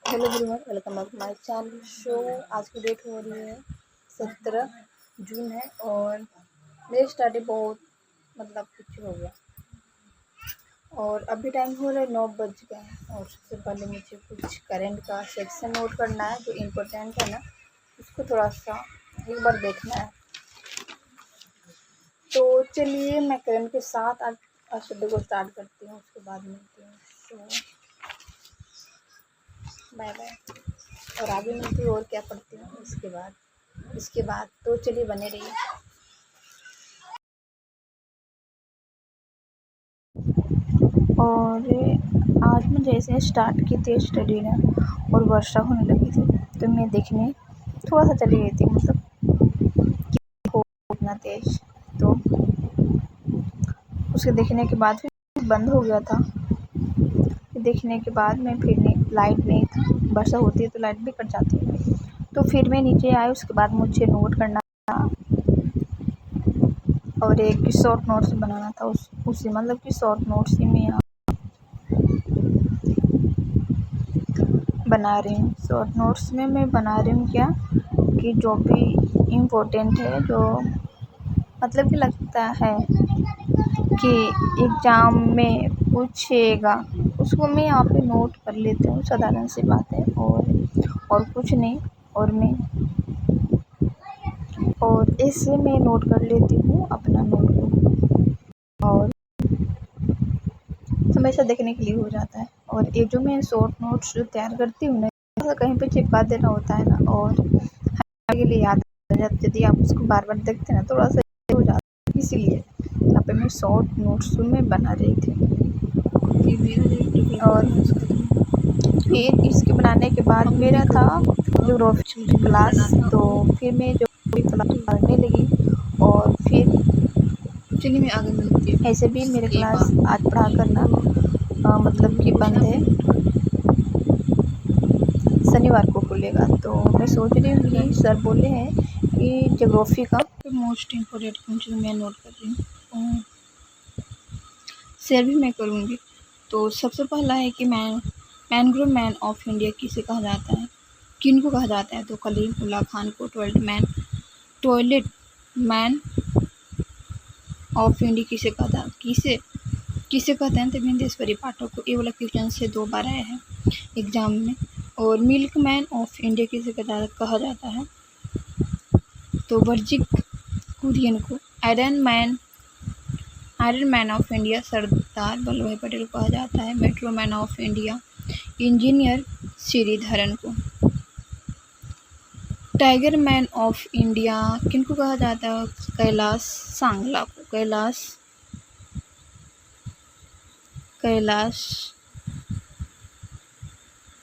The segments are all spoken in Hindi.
Hello everyone, welcome back to my channel. आज की डेट हो रही है 17 जून है और मेरी स्टडी बहुत कुछ हो गया और अभी टाइम हो रहा है 9 बज गए हैं। और सबसे पहले मुझे कुछ करंट का सेक्शन नोट करना है जो इम्पोर्टेंट है ना, उसको थोड़ा सा एक बार देखना है। तो चलिए मैं करंट के साथ आज स्टडी को स्टार्ट करती हूँ, उसके बाद मिलती हूँ। तो बाय बाय। और आगे मिलती हूँ और क्या पढ़ती हूँ इसके बाद तो चलिए बने रहिए। और आज मैं जैसे स्टार्ट की थी स्टडी ना और वर्षा होने लगी थी तो मैं देखने थोड़ा सा चली गई थी, उतना तेज। तो उसके देखने के बाद फिर बंद हो गया था। फिर देखने के बाद मैं फिर लाइट नहीं था, वर्षा होती है तो लाइट भी कट जाती है। तो फिर मैं नीचे आई, उसके बाद मुझे नोट करना था और एक शॉर्ट नोट्स बनाना था। उसी कि शॉर्ट नोट्स ही मैं यहाँ बना रही हूँ। शॉर्ट नोट्स में मैं बना रही हूँ क्या कि जो भी इम्पोर्टेंट है, जो कि लगता है कि एग्ज़ाम में पूछेगा, उसको मैं यहाँ पे नोट कर लेती हूँ। साधारण सी बात है और कुछ नहीं। और ऐसे मैं नोट कर लेती हूँ अपना नोटबुक और हमेशा देखने के लिए हो जाता है। और ये जो मैं शॉर्ट नोट्स जो तैयार करती हूँ ना, तो कहीं पे चिपका देना होता है ना, और के लिए याद आ जाता। यदि आप उसको बार बार देखते हैं ना, थोड़ा सा हो जाता है। इसीलिए यहाँ पे मैं शॉर्ट नोट्स में बना रही थी। और फिर इसके बनाने के बाद मेरा था ज्योग्राफी क्लास, तो फिर मैं ज्योग्राफी क्लास पढ़ने लगी। और फिर चलिए मैं आगे मिलती हूँ। ऐसे भी मेरे क्लास आज पढ़ा करना कि बंद है, शनिवार को खुलेगा। तो मैं सोच रही हूँ कि सर बोले हैं कि ज्योग्राफी का मोस्ट इम्पोर्टेंट क्वेश्चन मैं नोट कर रही हूँ, शेयर भी मैं करूँगी। तो सबसे पहला है कि मैनग्रोव मैन ऑफ इंडिया किसे कहा जाता है, किन को कहा जाता है? तो कलीम उल्लाह खान को टॉयलेट मैन ऑफ इंडिया किसे कहते हैं? तो बिंदेश्वरी पाठक को। ये वाला क्वेश्चन से 2 बार आया है एग्जाम में। और मिल्क मैन ऑफ इंडिया किसे कहा जाता है? तो वर्जिक कुरियन को। Iron man of India Sardar Vallabh Bhai Patel को कहा जाता है। Metro man of India engineer Sreedharan को। टाइगर मैन ऑफ इंडिया किनको कहा जाता है? कैलाश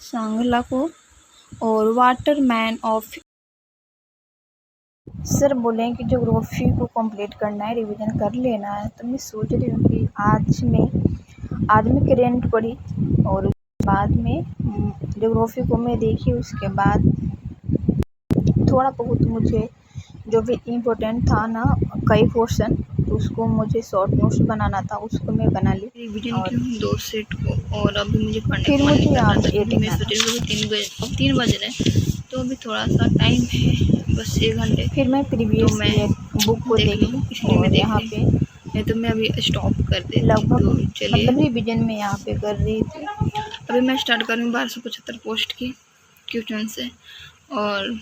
सांगला को। और वाटर मैन ऑफ सर बोले कि ज्योग्राफी को कंप्लीट करना है, रिवीजन कर लेना है। तो मैं सोच रही हूँ कि आज मैं करेंट पढ़ी और उसके बाद में ज्योग्राफी को मैं देखी। उसके बाद थोड़ा बहुत मुझे जो भी इम्पोर्टेंट था ना, कई क्वेश्चन, तो उसको मुझे शॉर्ट नोट्स बनाना था, उसको मैं बना ली रिवीजन की हूँ 2 सेट को। और अभी मुझे पढ़ने फिर का मन मुझे नहीं कर रहा आप था, ये क्योंकि मैं देखना सोच था। रही हूँ 3 बज रहे हैं, तो अभी थोड़ा सा टाइम है, बस 1 घंटे। फिर मैं तो प्रीवियस मैं ईयर बुक को देख लूँ, देखी इसलिए मैं और देख यहाँ रही पे हूँ, नहीं तो मैं अभी स्टॉप कर देती। लगभग तो चलिए रिवीजन में यहाँ पे कर रही थी। अभी मैं स्टार्ट करूँगी 1275 पोस्ट की क्वेश्चन से, और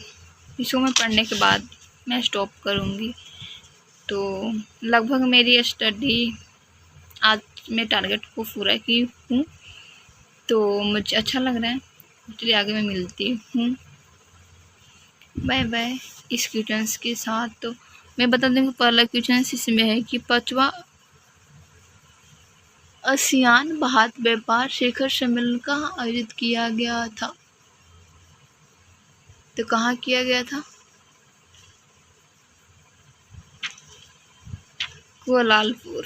इसको मैं पढ़ने के बाद मैं स्टॉप करूँगी। तो लगभग मेरी स्टडी आज मैं टारगेट को पूरा की हूँ, तो मुझे अच्छा लग रहा है। चलिए आगे मैं मिलती हूँ। Bye bye. इस क्वेश्चन के साथ तो मैं बता दूँ कि पहला क्वेश्चन इसमें है कि 5वां आसियान भारत व्यापार शिखर सम्मेलन कहाँ आयोजित किया गया था? तो कहाँ किया गया था? कुआलालंपुर।